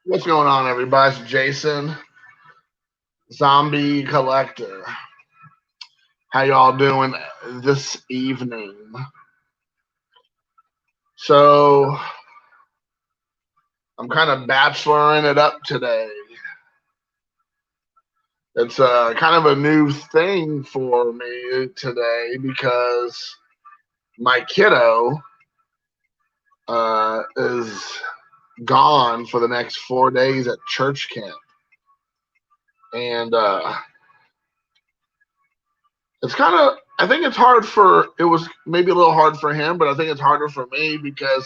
What's going on, everybody? It's Jason, Zombie Collector. How y'all doing this evening? So, I'm kind of bacheloring it up today. It's kind of a new thing for me today because my kiddo is gone for the next 4 days at church camp. And it's kind of, I think it's hard for, it was maybe a little hard for him, but I think it's harder for me because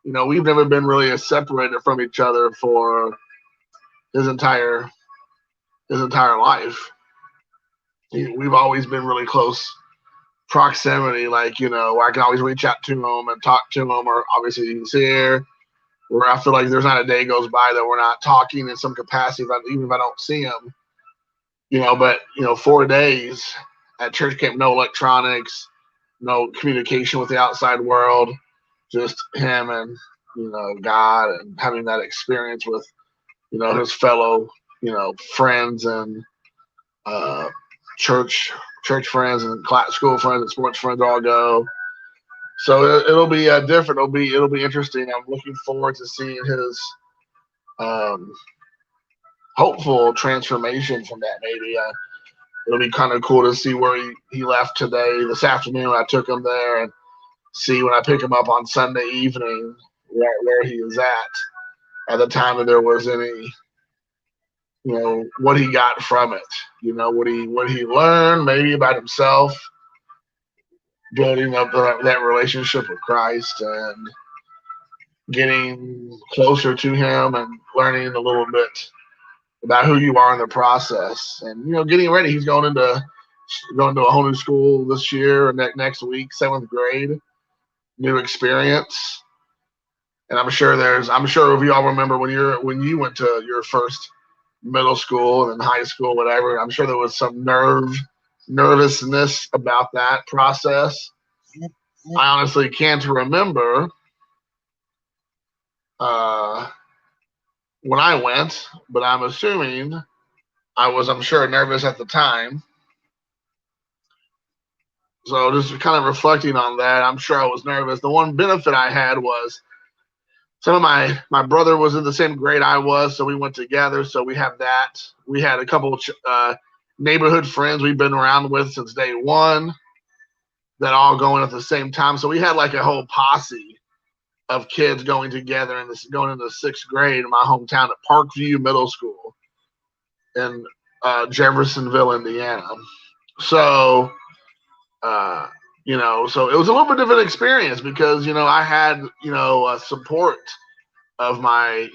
we've never been really separated from each other for his entire his entire life. We've always been really close proximity. Like I can always reach out to him and talk to him, or obviously he's here. Where I feel like there's not a day goes by that we're not talking in some capacity, even if I don't see him. But 4 days at church camp, no electronics, no communication with the outside world, just him and God, and having that experience with his fellow friends and uh, church church friends and school friends and sports friends all go. So it'll be different. It'll be interesting. I'm looking forward to seeing his um, hopeful transformation from that. Maybe it'll be kind of cool to see where he left today. This afternoon, I took him there and see when I pick him up on Sunday evening where he is at the time that there was any what he got from it, what he learned maybe about himself, building up that relationship with Christ and getting closer to him and learning a little bit about who you are in the process, and getting ready. He's going to a whole new school this year and next week, seventh grade, new experience. And I'm sure if you all remember when you went to your first middle school and then high school, whatever. I'm sure there was some nervousness about that process. I honestly can't remember uh, when I went, but I'm assuming I'm sure, nervous at the time. So just kind of reflecting on that, I'm sure I was nervous. The one benefit I had was some of my brother was in the same grade I was, so we went together. So we have that. We had a couple neighborhood friends we've been around with since day one that all going at the same time. So we had like a whole posse of kids going together and going into sixth grade in my hometown at Parkview Middle School in Jeffersonville, Indiana. So so it was a little bit of an experience because I had support of my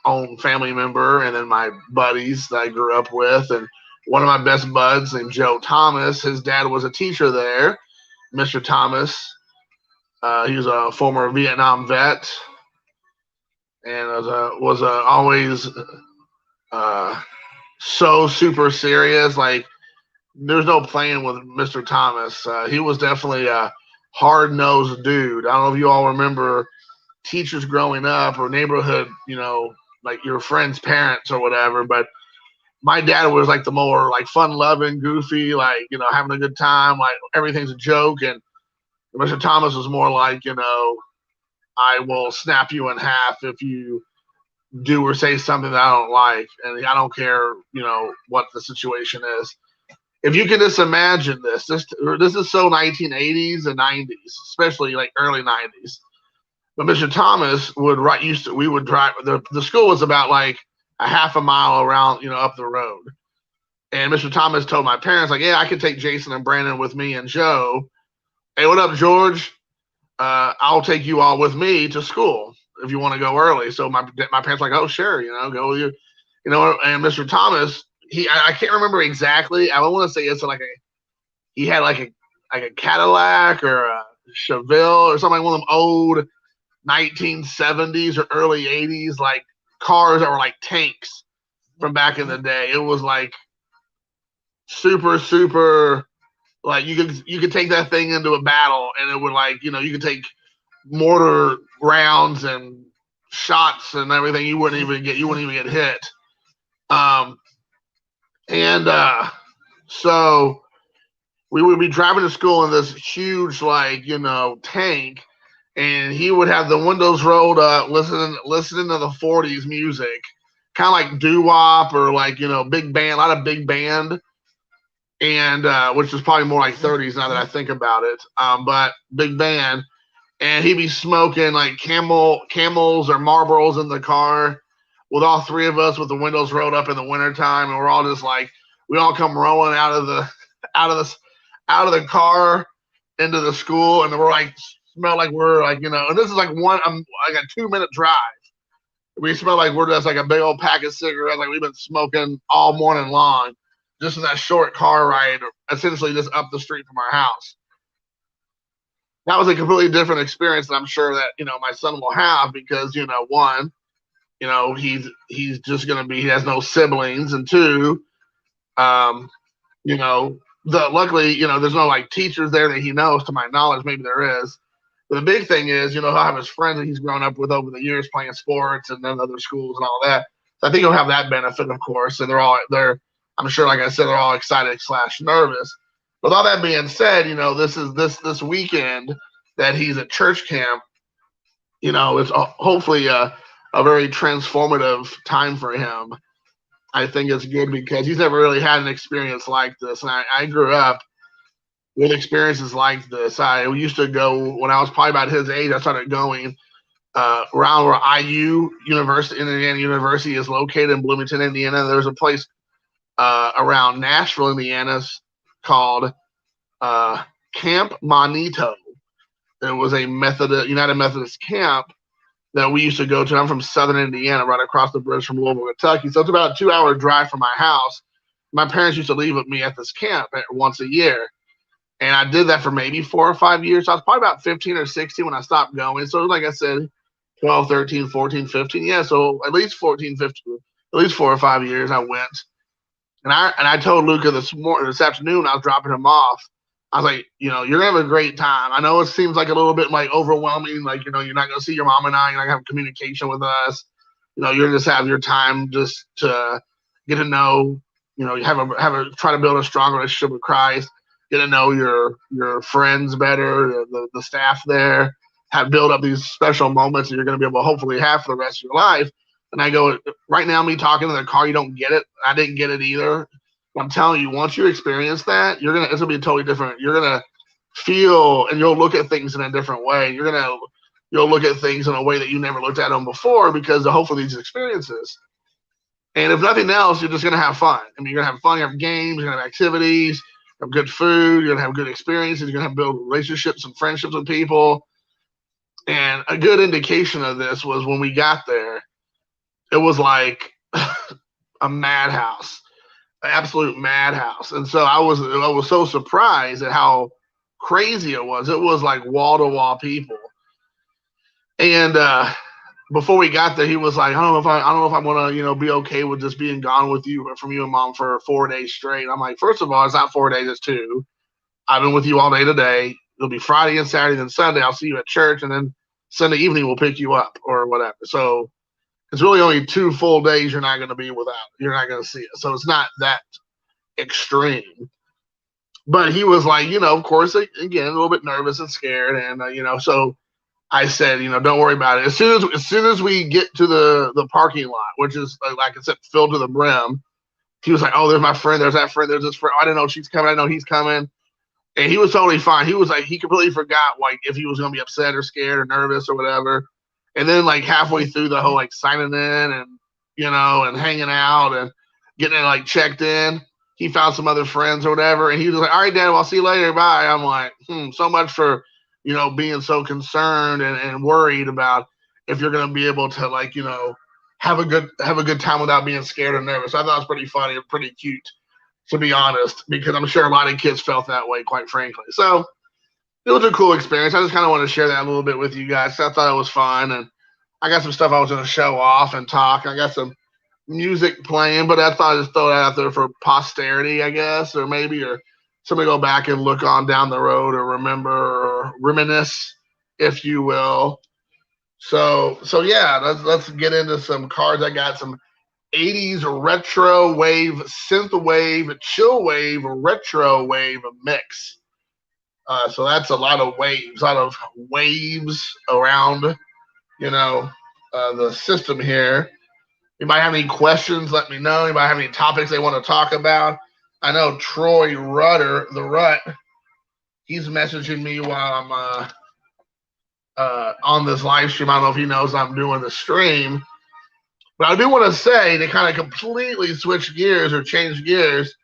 own family member and then my buddies that I grew up with, and one of my best buds named Joe Thomas. His dad was a teacher there, Mr. Thomas. He was a former Vietnam vet and was always so super serious. Like there's no playing with Mr. Thomas. He was definitely a hard nosed dude. I don't know if you all remember teachers growing up or neighborhood, like your friends' parents or whatever. But my dad was like the more like fun loving, goofy, like, having a good time, like everything's a joke. And Mr. Thomas was more like, I will snap you in half if you do or say something that I don't like. And I don't care, what the situation is. If you can just imagine this is so 1980s and 90s, especially like early 90s. But Mr. Thomas would we would drive. The school was about like a half a mile around, up the road. And Mr. Thomas told my parents, like, yeah, I could take Jason and Brandon with me and Joe. Hey, what up, George? I'll take you all with me to school if you want to go early. So my parents were like, oh, sure, go with you. And Mr. Thomas, I can't remember exactly. I want to say it's like he had like a Cadillac or a Chevelle or something, like one of them old 1970s or early 80s like cars that were like tanks from back in the day. It was like super like you could take that thing into a battle and it would, like, you could take mortar rounds and shots and everything, you wouldn't even get hit. So we would be driving to school in this huge, like, tank, and he would have the windows rolled up, listening to the '40s music, kind of like doo wop or like big band, a lot of big band, and which is probably more like '30s now that I think about it. But big band, and he'd be smoking like Camels or Marlboros in the car with all three of us with the windows rolled up in the wintertime, and we're all just like, we all come rolling out of the car into the school, and we're like, smell like we're like, and this is like like a 2-minute drive. We smell like we're just like a big old pack of cigarettes, like we've been smoking all morning long, just in that short car ride, essentially just up the street from our house. That was a completely different experience that I'm sure that my son will have, because one, he's just gonna be, he has no siblings, and two, luckily there's no like teachers there that he knows, to my knowledge. Maybe there is. But the big thing is, he'll have his friends that he's grown up with over the years playing sports and then other schools and all that. So I think he'll have that benefit, of course. And I'm sure, like I said, they're all excited / nervous. With all that being said, this weekend that he's at church camp, it's hopefully a very transformative time for him. I think it's good because he's never really had an experience like this. And I grew up with experiences like this. I used to go when I was probably about his age. I started going around where IU University, Indiana University, is located in Bloomington, Indiana. There's a place around Nashville, Indiana, called Camp Monito. It was a United Methodist camp that we used to go to. I'm from Southern Indiana, right across the bridge from Louisville, Kentucky. So it's about a 2-hour drive from my house. My parents used to leave with me at this camp once a year. And I did that for maybe 4 or 5 years. So I was probably about 15 or 16 when I stopped going. So like I said, 12, 13, 14, 15. Yeah, so at least 14, 15, at least 4 or 5 years I went. And I told Luca this afternoon, I was dropping him off. I was like, you're gonna have a great time. I know it seems like a little bit like overwhelming, like you're not gonna see your mom and I, you're not gonna have communication with us. You're gonna just have your time just to get to know, try to build a strong relationship with Christ, get to know your friends better, the staff there, build up these special moments that you're gonna be able to hopefully have for the rest of your life. And I go, right now, me talking in the car, you don't get it. I didn't get it either. I'm telling you, once you experience that, it's gonna be totally different. You're gonna feel, and you'll look at things in a different way. You'll look at things in a way that you never looked at them before because of hopefully these experiences. And if nothing else, you're just gonna have fun. I mean, you're gonna have fun. You have games. You're gonna have activities. You have good food. You're gonna have good experiences. You're gonna build relationships and friendships with people. And a good indication of this was when we got there. It was like a madhouse. Absolute madhouse. And so I was so surprised at how crazy it was. It was like wall-to-wall people. And before we got there, he was like, I don't know if I'm gonna be okay with just being gone with you from you and mom for 4 days straight. I'm like, first of all, it's not 4 days, it's 2. I've been with you all day today. It'll be Friday and Saturday and Sunday. I'll see you at church, and then Sunday evening we'll pick you up or whatever. So it's really only 2 full days you're not going to be without. You're not going to see it. So it's not that extreme. But he was like, of course, again, a little bit nervous and scared. And, so I said, don't worry about it. As soon as we get to the parking lot, which is, like I said, filled to the brim, he was like, oh, there's my friend. There's that friend. There's this friend. I didn't know she's coming. I know he's coming. And he was totally fine. He was like, he completely forgot, like, if he was going to be upset or scared or nervous or whatever. And then, like, halfway through the whole, like, signing in and, and hanging out and getting it, like, checked in, he found some other friends or whatever. And he was like, all right, Dad, well, I'll see you later. Bye. I'm like, so much for, being so concerned and worried about if you're going to be able to, like, have a good time without being scared or nervous. I thought it was pretty funny and pretty cute, to be honest, because I'm sure a lot of kids felt that way, quite frankly. So it was a cool experience. I just kind of want to share that a little bit with you guys. I thought it was fun, and I got some stuff I was going to show off and talk. I got some music playing, but I thought I'd just throw that out there for posterity, I guess, or somebody go back and look on down the road or remember or reminisce, if you will. So yeah, let's get into some cards. I got some 80s retro wave, synth wave, chill wave, retro wave mix. So that's a lot of waves around, the system here. Anybody have any questions? Let me know. Anybody have any topics they want to talk about? I know Troy Rutter, the Rut, he's messaging me while I'm on this live stream. I don't know if he knows I'm doing the stream, but I do want to say, to kind of completely switch gears or change gears,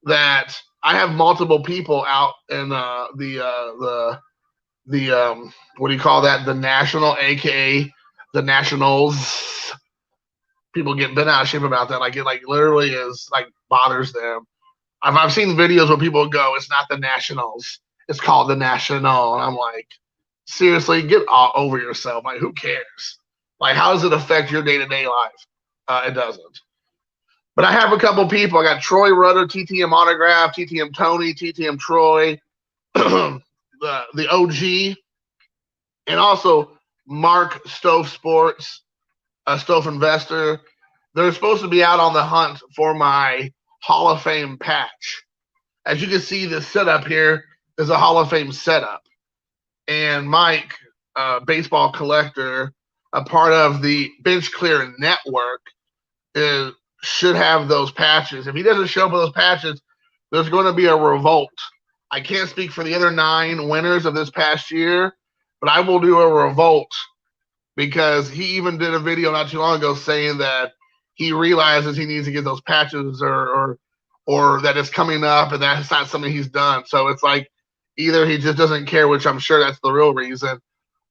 that I have multiple people out in the what do you call that? The National, aka the Nationals. People get bent out of shape about that. Like it literally is like bothers them. I've seen videos where people go, "It's not the Nationals. It's called the National," and I'm like, seriously, get over yourself. Like, who cares? Like, how does it affect your day-to-day life? It doesn't. But I have a couple people. I got Troy Rutter, TTM Autograph, TTM Tony, TTM Troy, the OG, and also Mark Stove Sports, Stove Investor. They're supposed to be out on the hunt for my Hall of Fame patch. As you can see, this setup here is a Hall of Fame setup. And Mike, baseball collector, a part of the Bench Clear Network, should have those patches. If he doesn't show up with those patches, there's going to be a revolt. I can't speak for the other 9 winners of this past year, but I will do a revolt, because he even did a video not too long ago saying that he realizes he needs to get those patches or that it's coming up and that's not something he's done. So it's like, either he just doesn't care, which I'm sure that's the real reason.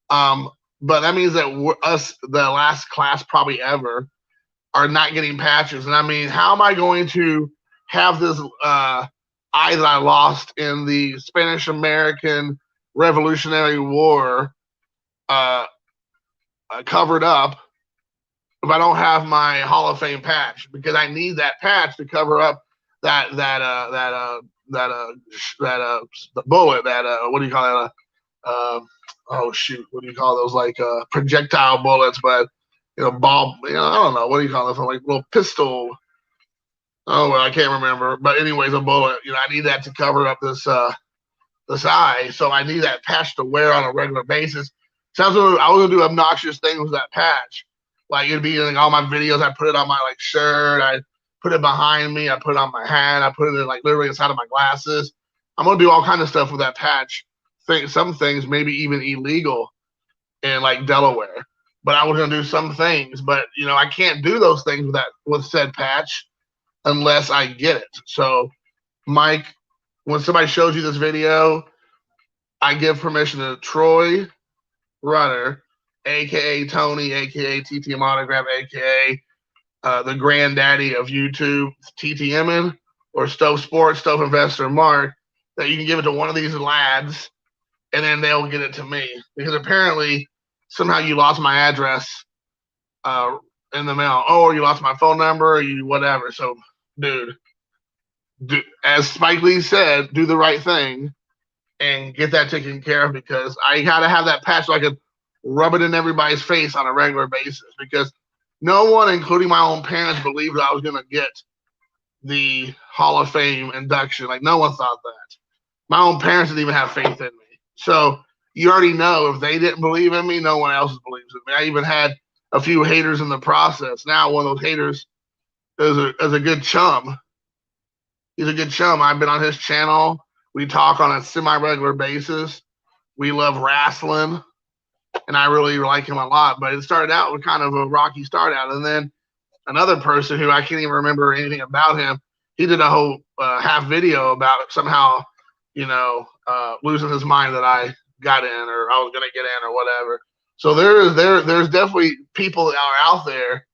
But that means that us, the last class probably ever, are not getting patches. And I mean, how am I going to have this eye that I lost in the Spanish-American Revolutionary War covered up if I don't have my Hall of Fame patch? Because I need that patch to cover up that bullet, what do you call that? Oh shoot, what do you call those? Like projectile bullets, but ball. I don't know, what do you call it? Like little pistol. Oh well, I can't remember. But anyways, a bullet. I need that to cover up this eye, so I need that patch to wear on a regular basis. Sounds like I was gonna do obnoxious things with that patch. Like it'd be in all my videos. I put it on my shirt. I put it behind me. I put it on my hat. I put it in literally inside of my glasses. I'm gonna do all kind of stuff with that patch. Some things maybe even illegal in Delaware. But I was gonna do some things. But I can't do those things with said patch unless I get it. So, Mike, when somebody shows you this video, I give permission to Troy Rutter, aka Tony, aka TTM Autograph, aka the granddaddy of YouTube, TTMing, or Stove Sports, Stove Investor Mark, that you can give it to one of these lads, and then they'll get it to me. Because apparently, somehow you lost my address in the mail. Or you lost my phone number, or you whatever. So, dude, as Spike Lee said, do the right thing and get that taken care of, because I got to have that patch so I could rub it in everybody's face on a regular basis, because no one, including my own parents, believed that I was going to get the Hall of Fame induction. No one thought that. My own parents didn't even have faith in me. So you already know, if they didn't believe in me, no one else believes in me. I even had a few haters in the process. Now one of those haters is a good chum. He's a good chum. I've been on his channel. We talk on a semi-regular basis. We love wrestling, and I really like him a lot. But it started out with kind of a rocky start out. And then another person who I can't even remember anything about him, he did a whole half video about somehow, losing his mind that I got in, or I was going to get in, or whatever. So there's definitely people that are out there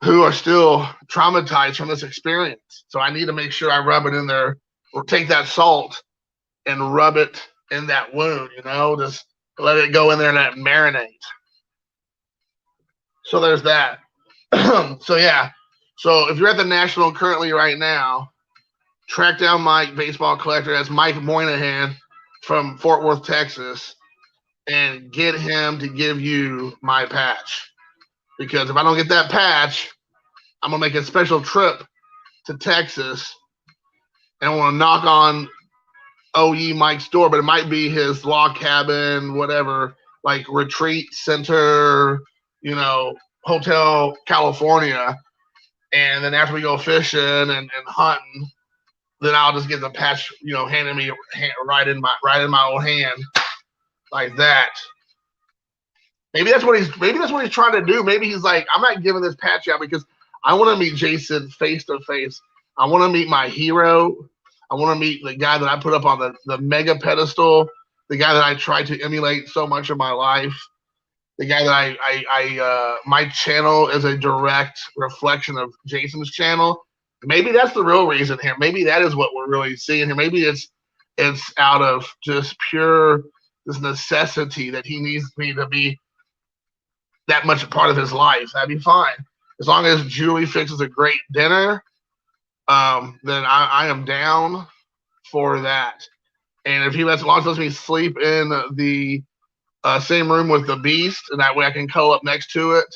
who are still traumatized from this experience. So I need to make sure I rub it in there, or take that salt and rub it in that wound, just let it go in there and let it marinate. So there's that. So yeah. So if you're at the National currently right now, track down Mike, baseball collector. That's Mike Moynihan from Fort Worth, Texas. and get him to give you my patch. Because if I don't get that patch, I'm gonna make a special trip to Texas and I want to knock on OE Mike's door, but it might be his log cabin, whatever, like retreat center, Hotel California. And then after we go fishing and hunting, then I'll just get the patch, handed me right in my old hand, like that. Maybe that's what he's trying to do. Maybe he's like, I'm not giving this patch out because I want to meet Jason face to face. I want to meet my hero. I want to meet the guy that I put up on the mega pedestal, the guy that I tried to emulate so much of my life, the guy that I my channel is a direct reflection of Jason's channel. Maybe that's the real reason here. Maybe that is what we're really seeing here. Maybe it's out of just pure this necessity that he needs me to be that much a part of his life. That'd be fine. As long as Julie fixes a great dinner, then I am down for that. And if he lets me sleep in the same room with the beast, and that way I can cuddle up next to it.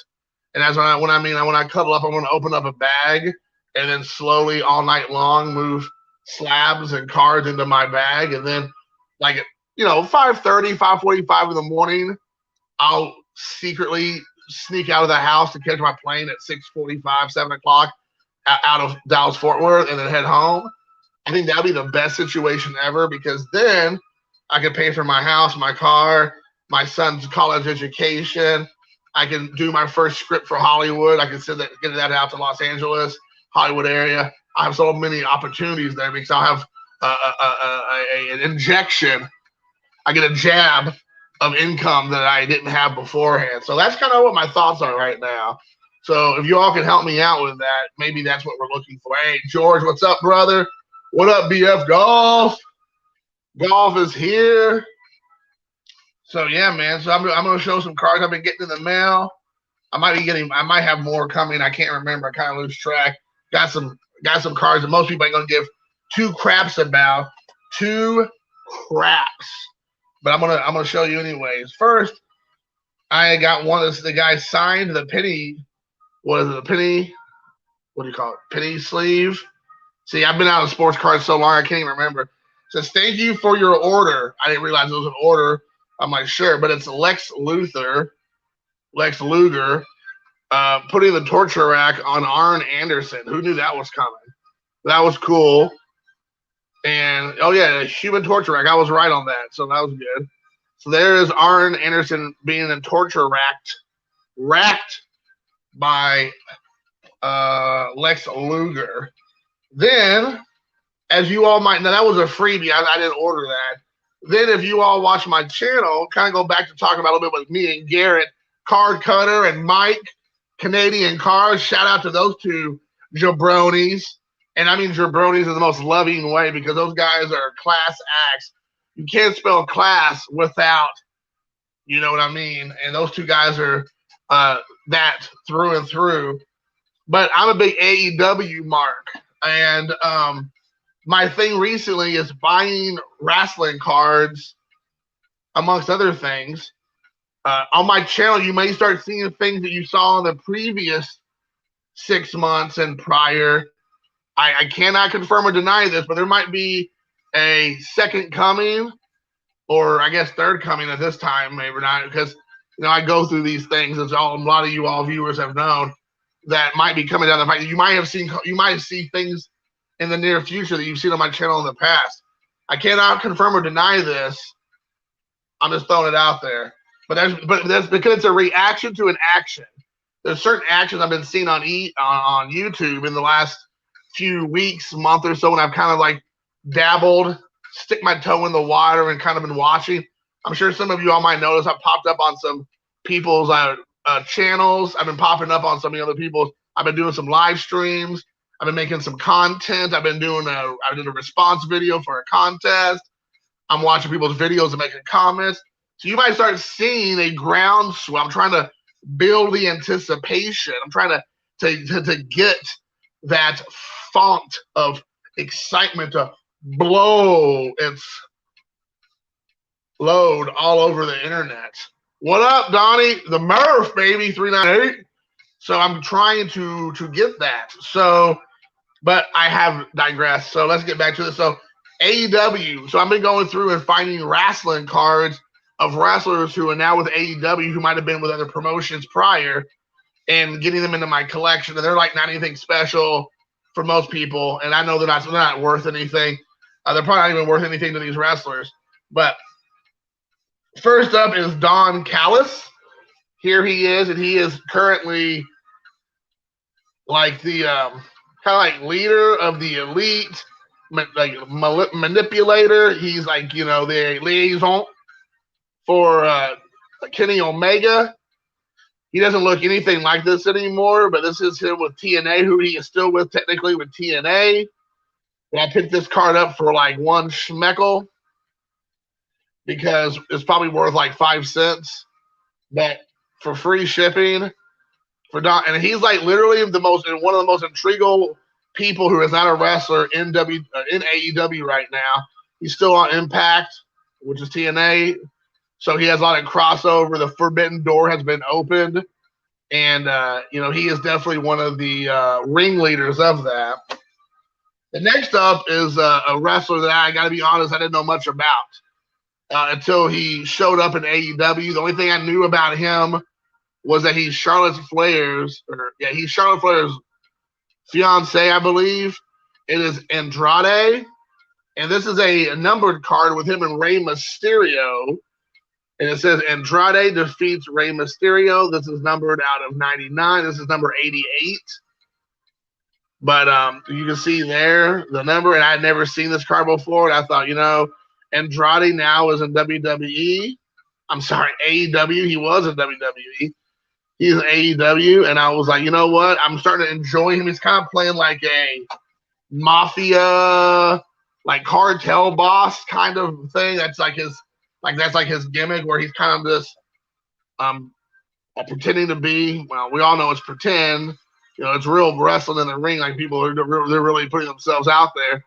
And that's when I cuddle up, I'm going to open up a bag and then slowly all night long move slabs and cards into my bag. And then 5:30, 5:45 in the morning, I'll secretly sneak out of the house to catch my plane at 6:45, 7 o'clock out of Dallas Fort Worth and then head home. I think that'll be the best situation ever because then I can pay for my house, my car, my son's college education. I can do my first script for Hollywood. I can get that out to Los Angeles, Hollywood area. I have so many opportunities there because I'll have an injection. I get a jab of income that I didn't have beforehand. So that's kind of what my thoughts are right now. So if you all can help me out with that, maybe that's what we're looking for. Hey, George, what's up, brother? What up, BF Golf? Golf is here. So yeah, man. So I'm gonna show some cards I've been getting in the mail. I might have more coming. I can't remember. I kind of lose track. Got some cards that most people ain't gonna give two craps about. Two craps. But I'm gonna show you anyways. First, I got one that's the guy signed the penny. What is it? The penny? What do you call it? Penny sleeve. See, I've been out of sports cards so long I can't even remember. It says thank you for your order. I didn't realize it was an order. I'm like, sure, but it's Lex Luger, putting the torture rack on Arn Anderson. Who knew that was coming? That was cool. And oh yeah, the human torture rack. I was right on that, so that was good. So there is Arn Anderson being in torture racked by Lex Luger. Then, as you all might know, that was a freebie. I didn't order that. Then, if you all watch my channel, kind of go back to talking about a little bit with me and Garrett, Card Cutter, and Mike, Canadian Cards. Shout out to those two jabronis. And I mean jabronis in the most loving way because those guys are class acts. You can't spell class without, you know what I mean? And those two guys are that through and through. But I'm a big AEW mark. And my thing recently is buying wrestling cards, amongst other things. On my channel, you may start seeing things that you saw in the previous 6 months and prior. I cannot confirm or deny this, but there might be a second coming, or I guess third coming at this time, maybe not, because I go through these things, as a lot of you all viewers have known, that might be coming down the pipe. You might see things in the near future that you've seen on my channel in the past. I cannot confirm or deny this. I'm just throwing it out there. But that's because it's a reaction to an action. There's certain actions I've been seeing on YouTube in the last few weeks, month or so, when I've kind of like dabbled, stick my toe in the water and kind of been watching. I'm sure some of you all might notice I've popped up on some people's channels. I've been popping up on some of the other people's. I've been doing some live streams. I've been making some content. I did a response video for a contest. I'm watching people's videos and making comments. So you might start seeing a groundswell. I'm trying to build the anticipation. I'm trying to get that font of excitement to blow its load all over the internet. What up, Donnie? The Murph, baby, 398. So I'm trying to get that. So, but I have digressed. So let's get back to this. So AEW. So I've been going through and finding wrestling cards of wrestlers who are now with AEW who might have been with other promotions prior and getting them into my collection. And they're like not anything special for most people. And I know they're not worth anything. They're probably not even worth anything to these wrestlers. But first up is Don Callis. Here he is, and he is currently like the kind of like leader of the elite, like manipulator. He's like, the liaison for Kenny Omega. He doesn't look anything like this anymore, but this is him with TNA, who he is still with technically with TNA. And I picked this card up for like one schmeckel because it's probably worth like 5 cents, but for free shipping for Don, and he's like literally one of the most intriguing people who is not a wrestler in AEW right now. He's still on Impact, which is TNA, so he has a lot of crossover. The Forbidden Door has been opened, and he is definitely one of the ringleaders of that. The next up is a wrestler that I got to be honest, I didn't know much about until he showed up in AEW. The only thing I knew about him was that he's Charlotte Flair's fiance, I believe. It is Andrade, and this is a numbered card with him and Rey Mysterio. And it says Andrade defeats Rey Mysterio. This is numbered out of 99. This is number 88. But you can see there the number, and I had never seen this card before. And I thought, Andrade now is in WWE. I'm sorry, AEW. He was in WWE. He's in AEW, and I was like, you know what? I'm starting to enjoy him. He's kind of playing like a mafia, like cartel boss kind of thing. That's like his gimmick, where he's kind of this pretending to be. Well, we all know it's pretend. It's real wrestling in the ring. Like people they're really putting themselves out there.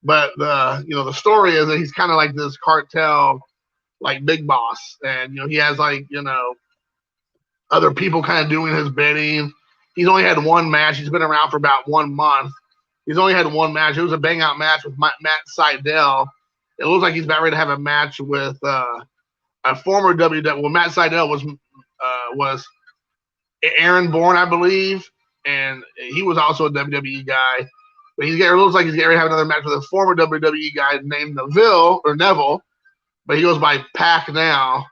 But the story is that he's kind of like this cartel, like big boss, and he has like other people kind of doing his bidding. He's only had one match. He's been around for about 1 month. He's only had one match. It was a bang out match with Matt Sydal. It looks like he's about ready to have a match with a former WWE. Well, Matt Sydal was Aaron Bourne, I believe, and he was also a WWE guy. But it looks like he's getting ready to have another match with a former WWE guy named Neville, but he goes by Pac now.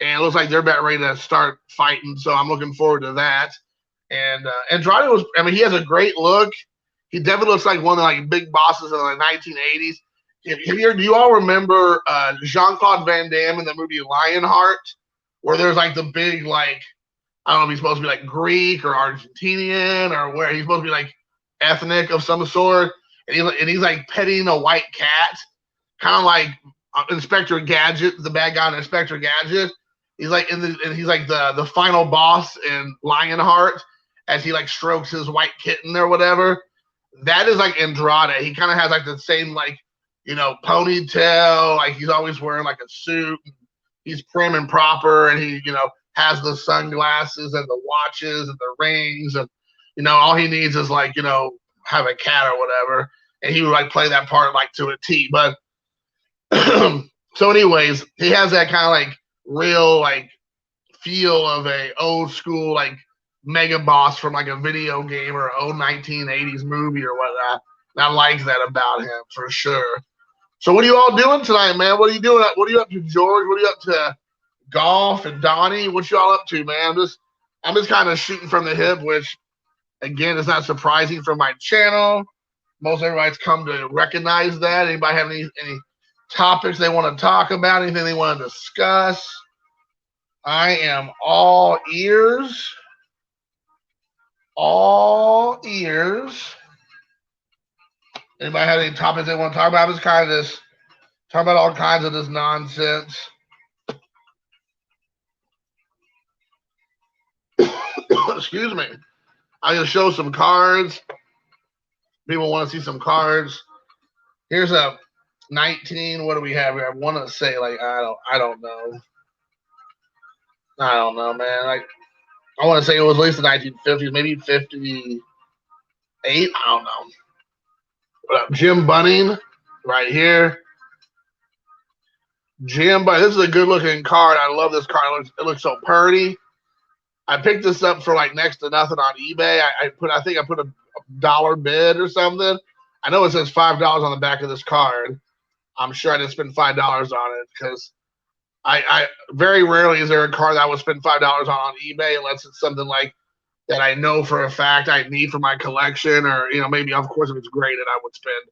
And it looks like they're about ready to start fighting, so I'm looking forward to that. And Andrade he has a great look. He definitely looks like one of the big bosses in the 1980s. Do you all remember Jean-Claude Van Damme in the movie Lionheart, where there's like the big I don't know if he's supposed to be like Greek or Argentinian or where he's supposed to be like ethnic of some sort, and he's like petting a white cat, kind of like Inspector Gadget, the bad guy in Inspector Gadget. He's like he's like the final boss in Lionheart as he like strokes his white kitten or whatever. That is like Andrade. He kind of has like the same ponytail. Like he's always wearing like a suit. He's prim and proper, and he has the sunglasses and the watches and the rings, and all he needs is have a cat or whatever, and he would like play that part like to a T. But so anyways, he has that kind of like real like feel of a old school like mega boss from like a video game or old 1980s movie or whatnot. And I like that about him for sure. So what are you all doing tonight, man? What are you doing? What are you up to, George? What are you up to? Golf and Donnie? What you all up to, man? I'm just kind of shooting from the hip, which again is not surprising for my channel. Most everybody's come to recognize that. Anybody have any topics they want to talk about? Anything they want to discuss? I am all ears. All ears. Anybody have any topics they want to talk about? I'm just kind of just talking about all kinds of this nonsense. Excuse me. I'm going to show some cards. People want to see some cards. Here's a 19. What do we have here? I want to say like I don't know. I don't know, man. Like I want to say it was at least the 1950s, maybe 58. I don't know. Jim Bunning, right here. Jim Bunning. This is a good looking card. I love this card. It looks so pretty. I picked this up for like next to nothing on eBay. I think I put a dollar bid or something. I know it says $5 on the back of this card. I'm sure I didn't spend $5 on it because I very rarely is there a card that I would spend $5 on eBay unless it's something like that I know for a fact I need for my collection, or maybe of course if it's graded I would spend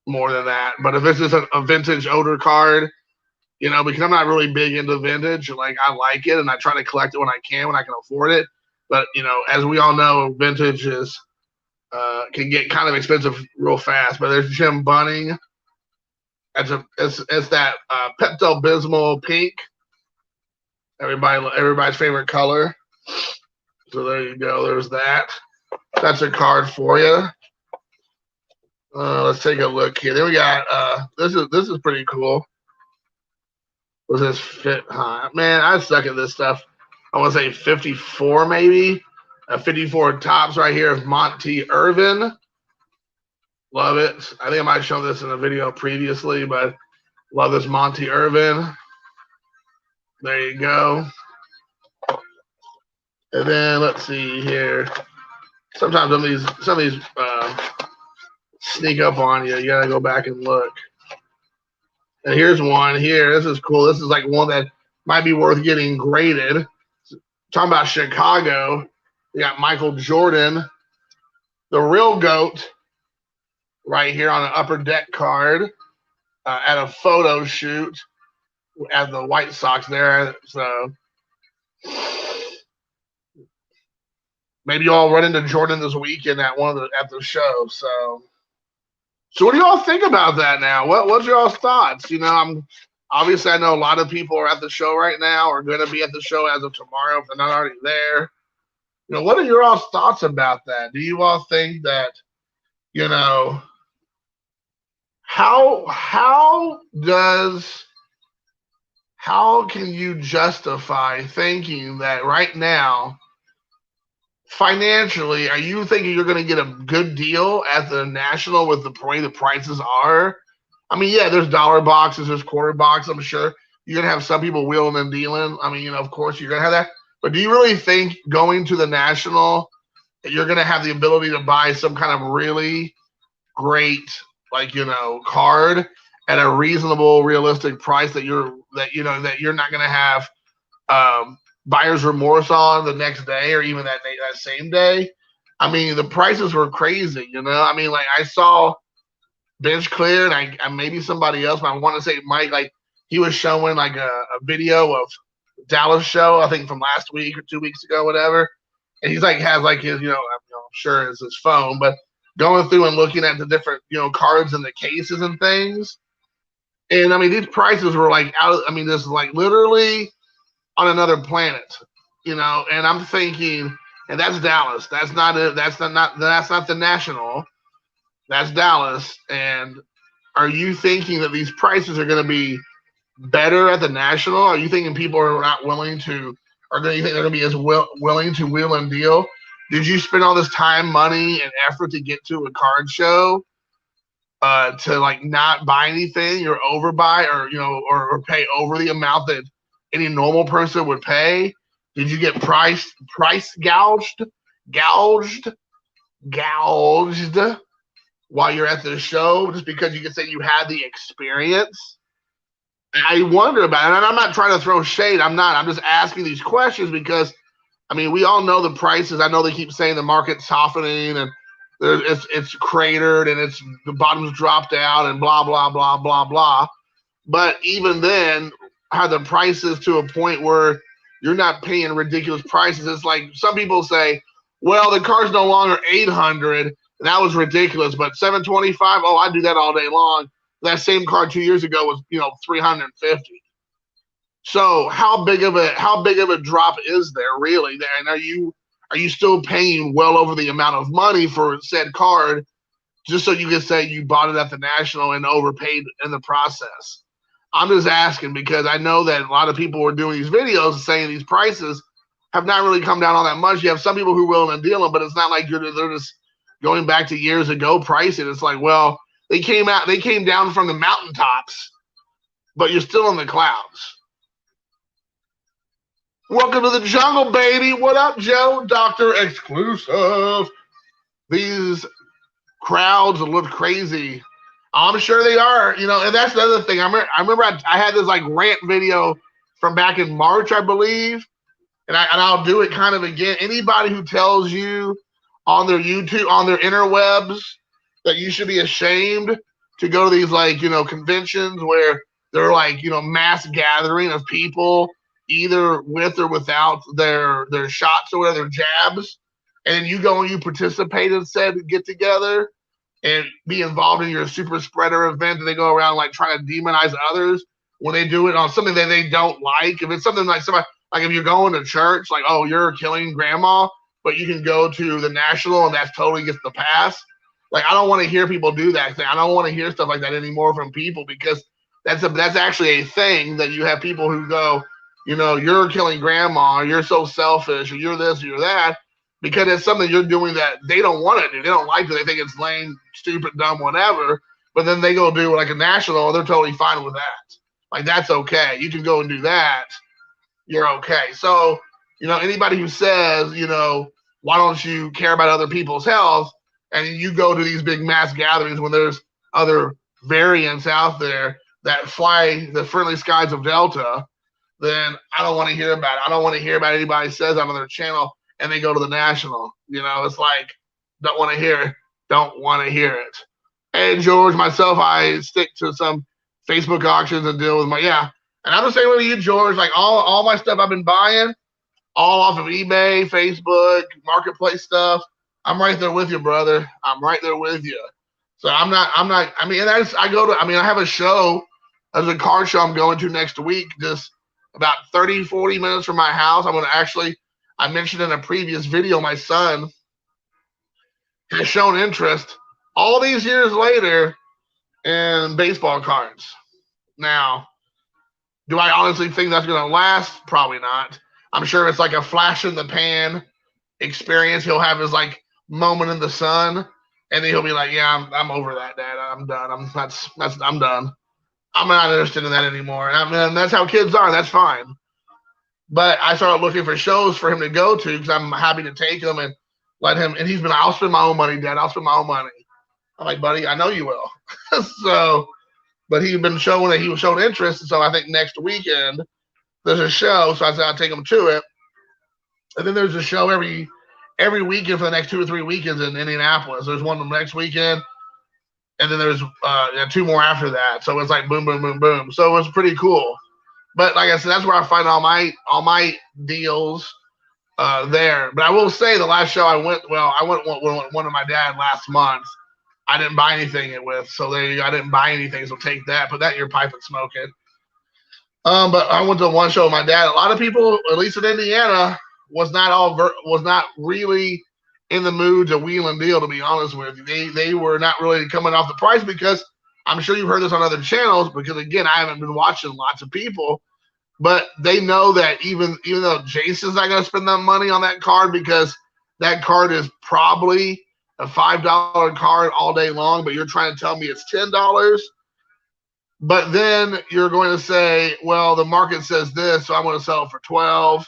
more than that. But if it's just a vintage older card, because I'm not really big into vintage, like I like it and I try to collect it when I can afford it. But as we all know, vintage is can get kind of expensive real fast. But there's Jim Bunning. It's that Pepto Bismol pink. Everybody's favorite color. So there you go. There's that. That's a card for you. Let's take a look here. Then we got this is pretty cool. Was this fit? Man, I suck at this stuff. I want to say 54 maybe. 54 tops right here of Monte Irvin. Love it. I think I might have shown this in a video previously, but love this Monte Irvin. There you go. And then let's see here. Sometimes some of these sneak up on you. You gotta go back and look. And here's one here. This is cool. This is like one that might be worth getting graded. Talking about Chicago, we got Michael Jordan, the real GOAT, right here on an upper deck card at a photo shoot at the White Sox there. So maybe you all run into Jordan this weekend at at the show. So what do you all think about that now? What's your all's thoughts? Obviously I know a lot of people are at the show right now, or going to be at the show as of tomorrow if they're not already there. What are your all's thoughts about that? Do you all think that, how can you justify thinking that right now, financially, are you thinking you're going to get a good deal at the National with the way the prices are? I mean, yeah, there's dollar boxes, there's quarter boxes. I'm sure you're going to have some people wheeling and dealing. I mean, of course you're going to have that. But do you really think going to the National that you're going to have the ability to buy some kind of really great, card at a reasonable, realistic price that you're not going to have buyer's remorse on the next day or even that same day? I mean, the prices were crazy, I mean, like I saw Bench Clear and I maybe somebody else, but I want to say Mike, like he was showing like a video of Dallas show, I think from last week or 2 weeks ago, whatever. And he's like has like his, I'm sure it's his phone, but going through and looking at the different, cards and the cases and things. And I mean, these prices were like this is like literally on another planet, and I'm thinking, and that's Dallas. That's not it. That's not the National. That's Dallas. And are you thinking that these prices are going to be better at the National? Are you thinking people are not willing to, or do you think they're going to be as willing to wheel and deal? Did you spend all this time, money, and effort to get to a card show to like not buy anything or overbuy or pay over the amount that any normal person would pay? Did you get price gouged while you're at the show just because you can say you had the experience? I wonder about it, and I'm not trying to throw shade. I'm just asking these questions because, I mean, we all know the prices. I know they keep saying the market's softening and it's cratered and the bottom's dropped out and blah, blah, blah, blah, blah. But even then, how the prices to a point where you're not paying ridiculous prices. It's like some people say, well, the car's no longer 800. That was ridiculous, but 725, oh, I do that all day long. That same car 2 years ago was, 350. So how big of a drop is there really? And are you still paying well over the amount of money for said card just so you can say you bought it at the National and overpaid in the process. I'm just asking because I know that a lot of people were doing these videos saying these prices have not really come down all that much. You have some people who are willing to deal them, but it's not like they're just going back to years ago pricing. It's like, well, they came down from the mountaintops, but you're still in the clouds. Welcome to the jungle, baby. What up, Joe? Dr. Exclusive. These crowds look crazy. I'm sure they are, and that's the other thing. I remember I had this like rant video from back in March, I believe, and I'll do it kind of again. Anybody who tells you on their YouTube, on their interwebs, that you should be ashamed to go to these like conventions where they're like mass gathering of people, either with or without their shots or their jabs, and then you go and you participate in said get together and be involved in your super spreader event, and they go around like trying to demonize others when they do it on something that they don't like. If it's something like somebody, like if you're going to church, like, oh, you're killing grandma, but you can go to the National and that totally gets the pass. Like, I don't want to hear people do that thing. I don't want to hear stuff like that anymore from people, because that's actually a thing that you have people who go, you're killing grandma, or you're so selfish, or you're this, or you're that, because it's something you're doing that they don't want to do. They don't like it. They think it's lame, stupid, dumb, whatever. But then they go do like a National, they're totally fine with that. Like, that's okay. You can go and do that. You're okay. So, anybody who says, why don't you care about other people's health, and you go to these big mass gatherings when there's other variants out there that fly the friendly skies of Delta, then I don't want to hear about it. I don't want to hear about anybody says on their channel and they go to the National. It's like, don't want to hear it. And George, myself, I stick to some Facebook auctions and deal with and I'm the same way with you, George. Like all my stuff I've been buying, all off of eBay, Facebook, marketplace stuff. I'm right there with you, brother. I'm right there with you. So I have a show. There's a car show I'm going to next week, just about 30, 40 minutes from my house. I'm going to I mentioned in a previous video, my son has shown interest all these years later in baseball cards. Now, do I honestly think that's going to last? Probably not. I'm sure it's like a flash in the pan experience. He'll have his like moment in the sun, and then he'll be like, "Yeah, I'm over that, Dad. I'm done. I'm done. I'm not interested in that anymore." And that's how kids are. That's fine. But I started looking for shows for him to go to, because I'm happy to take him and let him. And he's been, I'll spend my own money, Dad. I'll spend my own money. I'm like, buddy, I know you will. But he's been showing that he was showing interest. And so I think next weekend there's a show. So I said I'll take him to it. And then there's a show every weekend for the next 2 or 3 weekends in Indianapolis. There's one next weekend, and then there's 2 more after that. So it's like boom, boom, boom, boom. So it was pretty cool. But like I said, that's where I find all my deals there. But I will say the last show I went with one of my dad last month. I didn't buy anything with, so there you go. I didn't buy anything, so take that. Put that in your pipe and smoke it. But I went to one show with my dad. A lot of people, at least in Indiana, was not really in the mood to wheel and deal, to be honest with you. They were not really coming off the price, because I'm sure you've heard this on other channels, because again, I haven't been watching lots of people, but they know that even though Jason's not going to spend that money on that card, because that card is probably a $5 card all day long, but you're trying to tell me it's $10. But then you're going to say, well, the market says this, so I'm going to sell it for 12.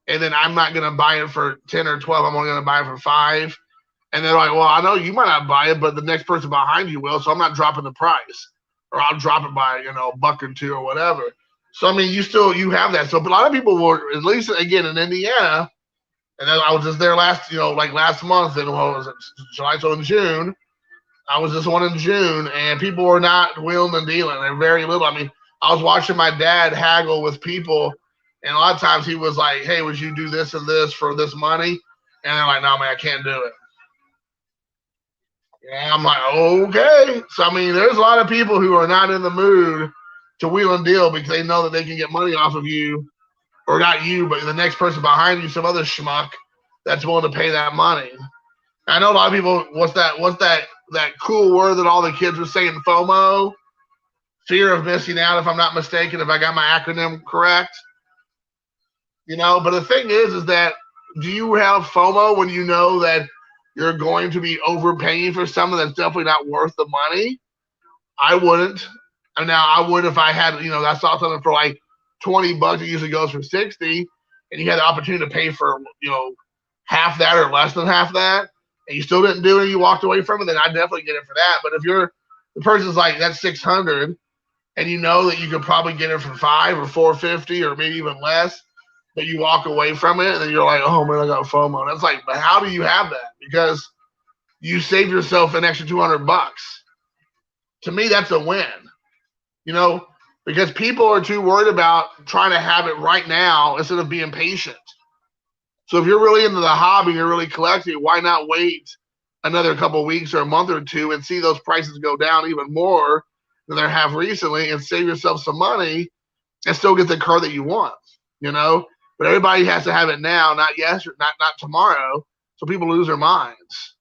And then I'm not going to buy it for 10 or 12. I'm only going to buy it for 5. And they're like, well, I know you might not buy it, but the next person behind you will, so I'm not dropping the price. Or I'll drop it by, a buck or two or whatever. So, I mean, you have that. So, but a lot of people were, at least, again, in Indiana, and then I was just there last month, and what was it, July, so in June. I was just one in June, and people were not wheeling and dealing. They're very little. I mean, I was watching my dad haggle with people, and a lot of times he was like, hey, would you do this and this for this money? And they're like, no, man, I can't do it. And I'm like, okay. So, I mean, there's a lot of people who are not in the mood to wheel and deal because they know that they can get money off of you, or not you, but the next person behind you, some other schmuck that's willing to pay that money. I know a lot of people, what's that that cool word that all the kids were saying, FOMO, fear of missing out, if I'm not mistaken, if I got my acronym correct. But the thing is that do you have FOMO when you know that you're going to be overpaying for something that's definitely not worth the money? I wouldn't. And now I would if I had, I saw something for like $20. It usually goes for 60, and you had the opportunity to pay for, half that or less than half that, and you still didn't do it, you walked away from it, then I'd definitely get it for that. But if the person's like, that's 600, and you know that you could probably get it for 5 or 450 or maybe even less, but you walk away from it, and then you're like, oh man, I got FOMO. And it's like, but how do you have that? Because you save yourself an extra $200. To me, that's a win. Because people are too worried about trying to have it right now instead of being patient. So if you're really into the hobby, you're really collecting, why not wait another couple of weeks or a month or two and see those prices go down even more than they have recently and save yourself some money and still get the card that you want, But everybody has to have it now, not yesterday, not tomorrow, so people lose their minds.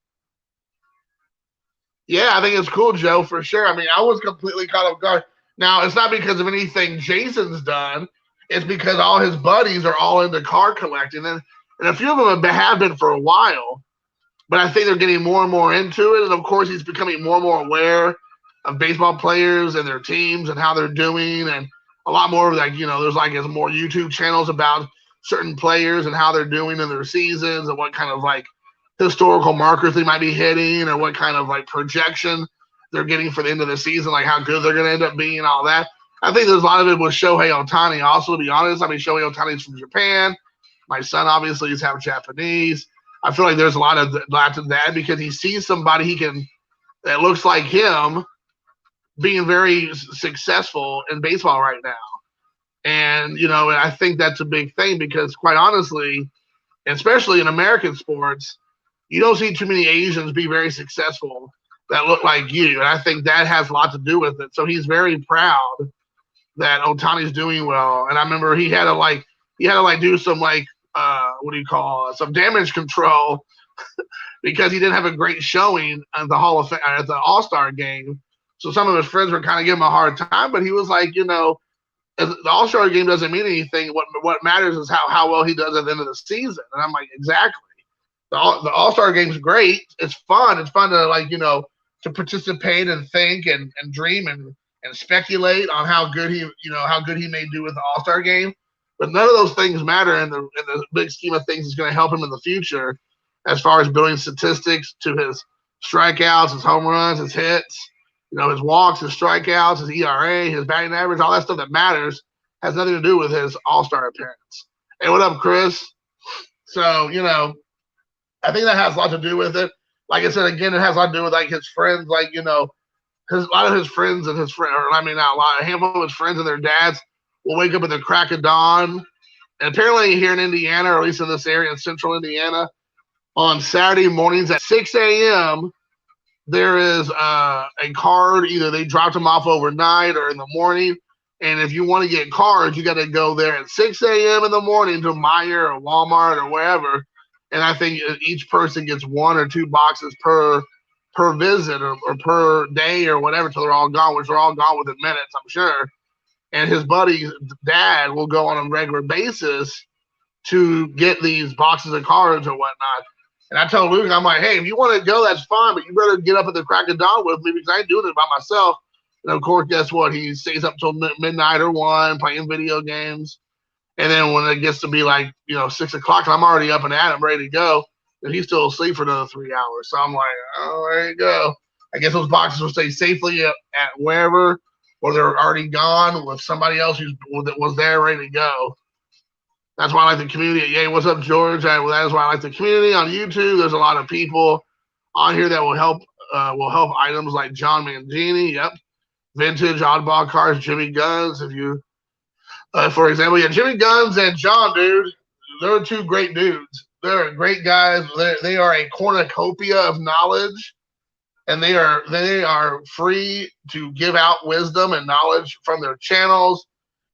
Yeah, I think it's cool, Joe, for sure. I mean, I was completely caught off guard. Now, it's not because of anything Jason's done. It's because all his buddies are all into card collecting. And a few of them have been for a while. But I think they're getting more and more into it. And, of course, he's becoming more and more aware of baseball players and their teams and how they're doing. And a lot more of there's more YouTube channels about certain players and how they're doing in their seasons and what kind of historical markers they might be hitting or what kind of projection they're getting for the end of the season, like how good they're going to end up being, all that. I think there's a lot of it with Shohei Ohtani also, to be honest. I mean, Shohei Ohtani's from Japan. My son obviously is half Japanese. I feel like there's a lot of that because he sees somebody that looks like him being very successful in baseball right now. And, I think that's a big thing because quite honestly, especially in American sports, you don't see too many Asians be very successful that look like you. And I think that has a lot to do with it. So he's very proud that Ohtani's doing well. And I remember he had to do some some damage control because he didn't have a great showing at the at the All-Star game. So some of his friends were kind of giving him a hard time, but he was like, the All-Star game doesn't mean anything. What matters is how well he does at the end of the season. And I'm like, exactly. The All-Star game's great. It's fun. It's fun to to participate and think and dream and speculate on how good he may do with the All-Star game. But none of those things matter in the big scheme of things. Is going to help him in the future as far as building statistics to his strikeouts, his home runs, his hits, his walks, his strikeouts, his ERA, his batting average, all that stuff that matters has nothing to do with his All-Star appearance. Hey, what up, Chris? So, I think that has a lot to do with it. Like I said, again, it has a lot to do with his friends, a lot of his friends and a handful of his friends and their dads will wake up at the crack of dawn. And apparently here in Indiana, or at least in this area in central Indiana, on Saturday mornings at 6 a.m., there is a card. Either they dropped them off overnight or in the morning. And if you want to get cards, you got to go there at 6 a.m. in the morning to Meijer or Walmart or wherever. And I think each person gets 1 or 2 boxes per visit or per day or whatever till they're all gone, which are all gone within minutes, I'm sure. And his buddy's dad will go on a regular basis to get these boxes of cards or whatnot. And I told Luke, I'm like, hey, if you want to go, that's fine, but you better get up at the crack of dawn with me because I ain't doing it by myself. And of course, guess what? He stays up till midnight or 1 playing video games. And then when it gets to be 6 o'clock, and I'm already up and at him, ready to go, and he's still asleep for another 3 hours. So I'm like, oh, there you go. I guess those boxes will stay safely at wherever, or they're already gone with somebody else that was there ready to go. That's why I like the community. Yay, what's up, George? That is why I like the community on YouTube. There's a lot of people on here that will help items like John Mangini. Yep. Vintage oddball cards, Jimmy Guns. If you, for example, Jimmy Guns and John, dude, they're 2 great dudes. They're great guys. They are a cornucopia of knowledge, and they are free to give out wisdom and knowledge from their channels.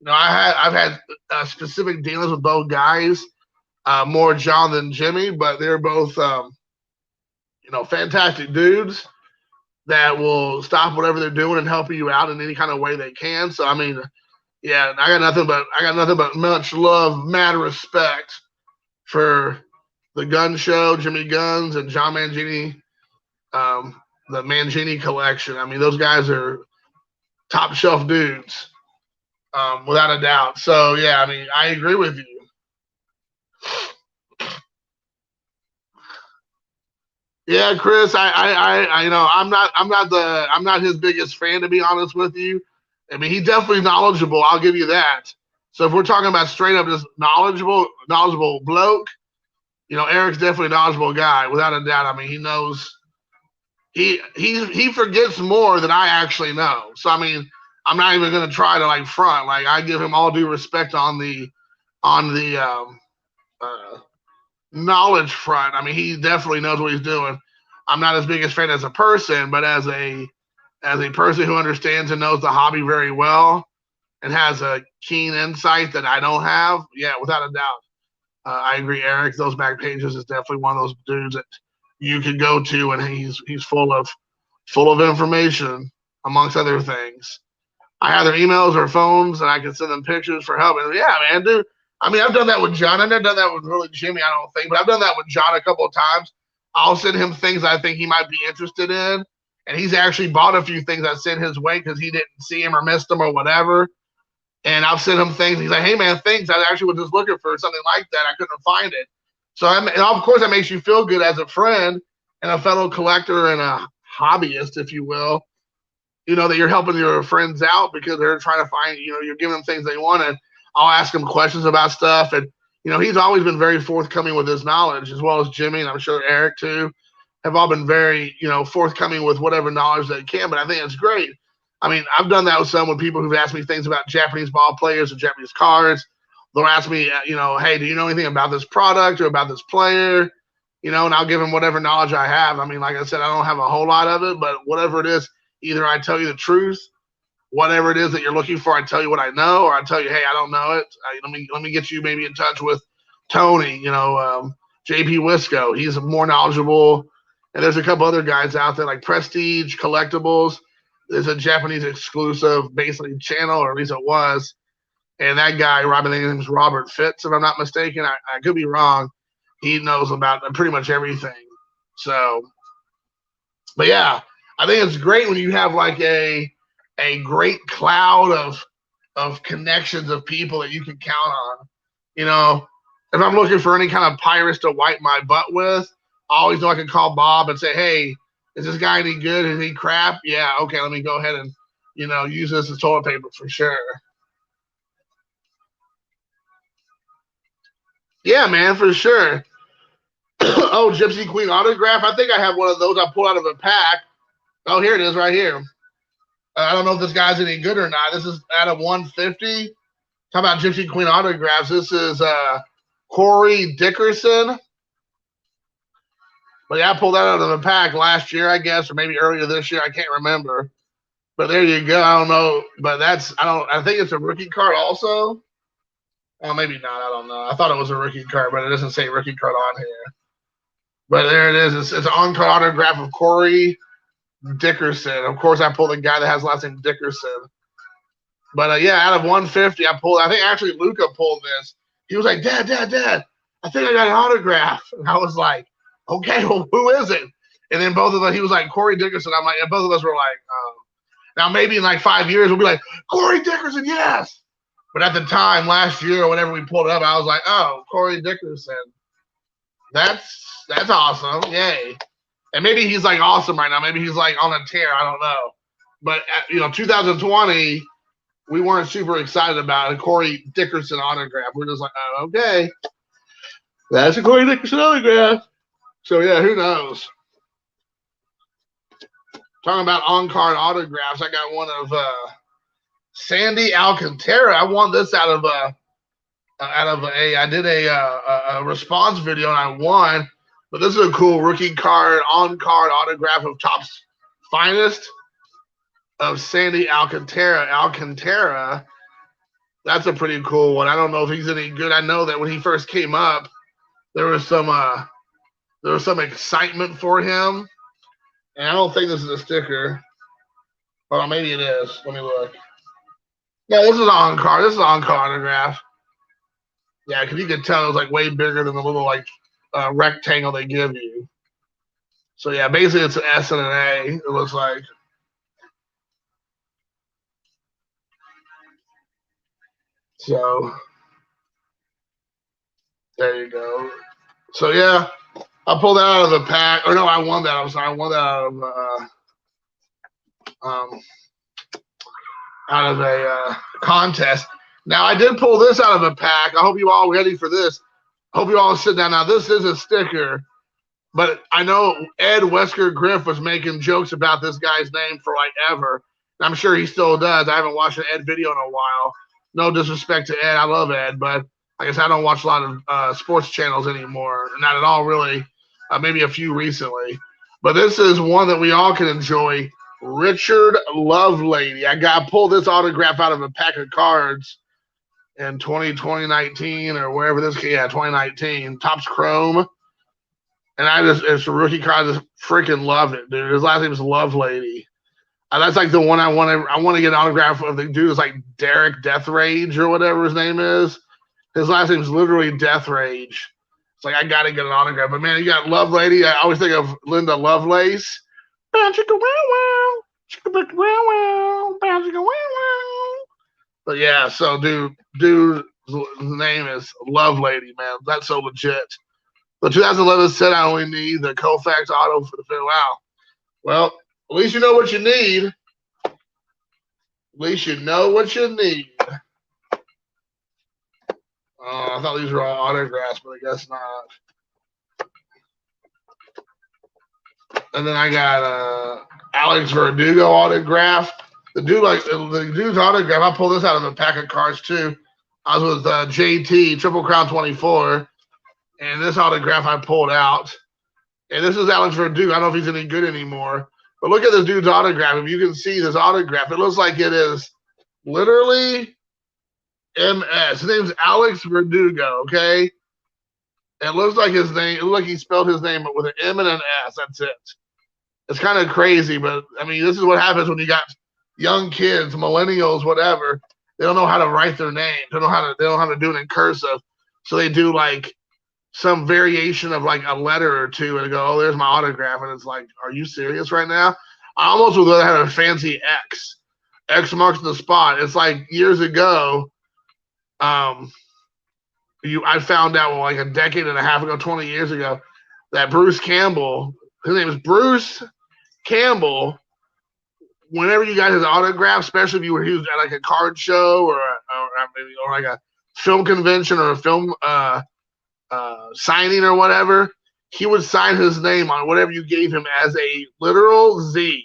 I've had specific dealings with both guys, more John than Jimmy, but they're both fantastic dudes. that will stop whatever they're doing and help you out in any kind of way they can. So I mean, yeah, I got nothing but much love, mad respect for the Gun Show, Jimmy Guns, and John Mangini, the Mangini collection. I mean, those guys are top shelf dudes, without a doubt. So yeah, I mean, I agree with you. Yeah, Chris, I I'm not his biggest fan, to be honest with you. I mean, he's definitely knowledgeable. I'll give you that. So if we're talking about straight up just knowledgeable bloke, Eric's definitely a knowledgeable guy, without a doubt. I mean, he knows he forgets more than I actually know. So I mean, I'm not even going to try to like front. Like I give him all due respect on the uh, knowledge front. I mean, he definitely knows what he's doing. I'm not his biggest fan as a person, but as a person who understands and knows the hobby very well and has a keen insight that I don't have, yeah, without a doubt. I agree, Eric. Those back pages is definitely one of those dudes that you could go to, and he's full of information, amongst other things. I have their emails or phones, and I can send them pictures for help. And yeah, man, dude. I mean, I've done that with John. I've never done that with really Jimmy, I don't think, but I've done that with John a couple of times. I'll send him things I think he might be interested in, and he's actually bought a few things I sent his way because he didn't see him or missed them or whatever. And I've sent him things. He's like, "Hey, man, thanks. I actually was just looking for something like that. I couldn't find it." So, and of course, that makes you feel good as a friend and a fellow collector and a hobbyist, if you will. That you're helping your friends out because they're trying to find. You're giving them things they want, and I'll ask him questions about stuff. And he's always been very forthcoming with his knowledge, as well as Jimmy, and I'm sure Eric too, have all been very forthcoming with whatever knowledge they can. But I think it's great. I mean, I've done that with people who've asked me things about Japanese ball players or Japanese cards. They'll ask me, hey, do you know anything about this product or about this player? And I'll give them whatever knowledge I have. I mean, like I said, I don't have a whole lot of it, but whatever it is, either I tell you the truth, whatever it is that you're looking for, I tell you what I know, or I tell you, hey, I don't know it. Let me get you maybe in touch with Tony, JP Wisco. He's more knowledgeable. And there's a couple other guys out there like Prestige Collectibles. There's a Japanese exclusive, basically channel, or at least it was. And that guy, I think his name's Robert Fitz, if I'm not mistaken. I could be wrong. He knows about pretty much everything. So, but yeah, I think it's great when you have like a great cloud of connections of people that you can count on. If I'm looking for any kind of pirates to wipe my butt with, I always know I can call Bob and say, hey, is this guy any good? Is he crap? Yeah, okay, let me go ahead and, use this as toilet paper for sure. Yeah, man, for sure. Oh, Gypsy Queen autograph. I think I have one of those I pulled out of a pack. Oh, here it is right here. I don't know if this guy's any good or not. This is out of 150. Talk about Gypsy Queen autographs. This is Corey Dickerson. But yeah, I pulled that out of the pack last year, I guess, or maybe earlier this year. I can't remember. But there you go. I don't know. But I think it's a rookie card also. Well, maybe not. I don't know. I thought it was a rookie card, but it doesn't say rookie card on here. But there it is. It's an on-card autograph of Corey Dickerson. Of course, I pulled the guy that has the last name Dickerson. But yeah, out of 150, I think actually Luca pulled this. He was like, Dad, I think I got an autograph. And I was like, okay, well, who is it? And then both of us, he was like, Corey Dickerson. I'm like, and both of us were like, now maybe in like 5 years, we'll be like, Corey Dickerson, yes. But at the time, last year or whenever we pulled it up, I was like, oh, Corey Dickerson. That's awesome. Yay. And maybe he's like awesome right now. Maybe he's like on a tear. I don't know. But, 2020, we weren't super excited about a Corey Dickerson autograph. We're just like, oh, okay. That's a Corey Dickerson autograph. So, yeah, who knows? Talking about on-card autographs, I got one of Sandy Alcantara. I won this out of I did a response video and I won. But this is a cool rookie card, on-card autograph of Topps Finest of Sandy Alcantara. That's a pretty cool one. I don't know if he's any good. I know that when he first came up, there was some excitement for him. And I don't think this is a sticker. Well, maybe it is. Let me look. Yeah, this is on card. This is on card autograph. Yeah, because you can tell it's like way bigger than the little like rectangle they give you. So yeah, basically it's an S and an A. It looks like. So there you go. So yeah, I pulled that out of the pack. Or no, I won that. I'm sorry, I won that out of a contest. Now I did pull this out of a pack. I hope you all ready for this. I hope you all sit down. Now this is a sticker, but I know Ed Wesker Griff was making jokes about this guy's name for like ever. I'm sure he still does. I haven't watched an Ed video in a while. No disrespect to Ed. I love Ed, but I guess I don't watch a lot of sports channels anymore. Not at all, really. Maybe a few recently. But this is one that we all can enjoy. Richard Lovelady. I pulled this autograph out of a pack of cards in 2019 or wherever this, yeah, 2019. Topps Chrome. And it's a rookie card. I just freaking love it, dude. His last name is Lovelady. That's like the one I want to get an autograph of. The dude is like Derek Death Rage or whatever his name is. His last name is literally Death Rage. It's like I got to get an autograph. But man, you got Lovelady. I always think of Linda Lovelace. But yeah, so dude's name is Lovelady, man. That's so legit. The 2011 set I only need the Koufax auto for the farewell. Well, at least you know what you need. At least you know what you need. I thought these were all autographs, but I guess not. And then I got Alex Verdugo autograph. The dude's autograph. I pulled this out of a pack of cards too. I was with JT Triple Crown 24, and this autograph I pulled out. And this is Alex Verdugo. I don't know if he's any good anymore. But look at this dude's autograph. If you can see this autograph, it looks like it is literally MS. His name's Alex Verdugo, okay? It looks like his name, it looks like he spelled his name with an M and an S. That's it. It's kind of crazy, but I mean, this is what happens when you got young kids, millennials, whatever. They don't know how to write their name. They don't know how to do it in cursive. So they do like some variation of like a letter or two and go, oh, there's my autograph. And it's like, are you serious right now? I almost would have had a fancy X. X marks the spot. It's like years ago, I found out like a decade and a half ago, 20 years ago, that Bruce Campbell, his name is Bruce Campbell, whenever you got his autograph, especially if he was at like a card show or like a film convention or a film signing or whatever, he would sign his name on whatever you gave him as a literal Z.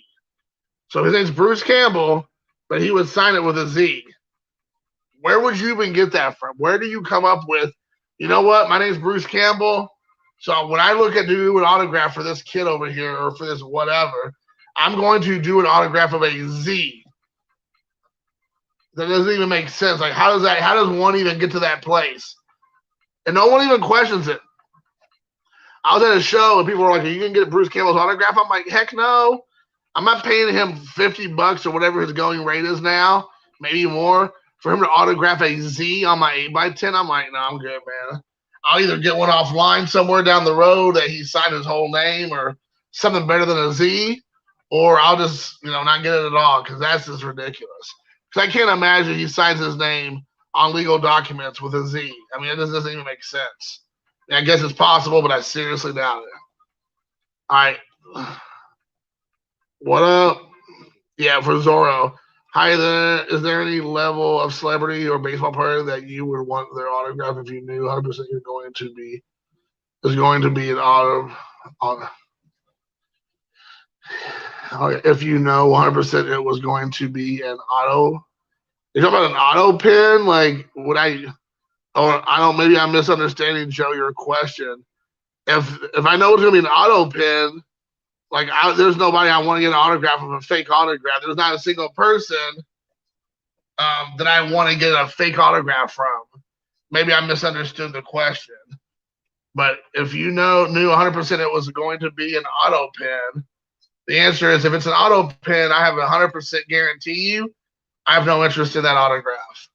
So his name's Bruce Campbell, but he would sign it with a Z. Where would you even get that from? Where do you come up with, you know what, my name's Bruce Campbell, so when I look at do an autograph for this kid over here or for this whatever, I'm going to do an autograph of a Z. That doesn't even make sense. Like, how does one even get to that place? And no one even questions it. I was at a show and people were like, are you going to get Bruce Campbell's autograph? I'm like, heck no. I'm not paying him $50 or whatever his going rate is now, maybe more, for him to autograph a Z on my 8x10. I'm like, no, I'm good, man. I'll either get one offline somewhere down the road that he signed his whole name or something better than a Z, or I'll just, not get it at all because that's just ridiculous. Because I can't imagine he signs his name on legal documents with a Z. I mean, it doesn't even make sense. I guess it's possible, but I seriously doubt it. All right. What up? Yeah, for Zorro. Hi there. Is there any level of celebrity or baseball player that you would want their autograph if you knew 100% you're going to be an auto? If you know 100% it was going to be an auto. You're talking about an auto pin? Like, would I? Or I don't. Maybe I'm misunderstanding, Joe, your question. If I know it's going to be an auto pin, like there's nobody I want to get an autograph of a fake autograph. There's not a single person that I want to get a fake autograph from. Maybe I misunderstood the question. But if you knew 100% it was going to be an auto pin, The answer is if it's an auto pen, I have 100% guarantee you, I have no interest in that autograph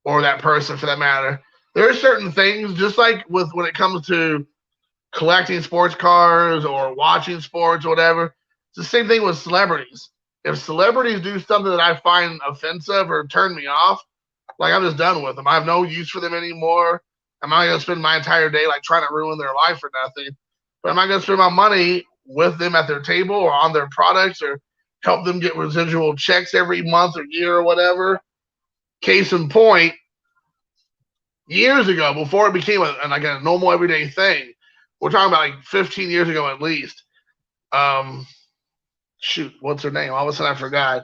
or that person for that matter. There are certain things, just like with when it comes to collecting sports cars or watching sports or whatever. It's the same thing with celebrities. If celebrities do something that I find offensive or turn me off, like I'm just done with them. I have no use for them anymore. I'm not gonna spend my entire day like trying to ruin their life for nothing. But I'm not gonna spend my money with them at their table or on their products or help them get residual checks every month or year or whatever. Case in point, years ago, before it became like a normal everyday thing, we're talking about like 15 years ago at least. Um, shoot, what's her name? All of a sudden I forgot.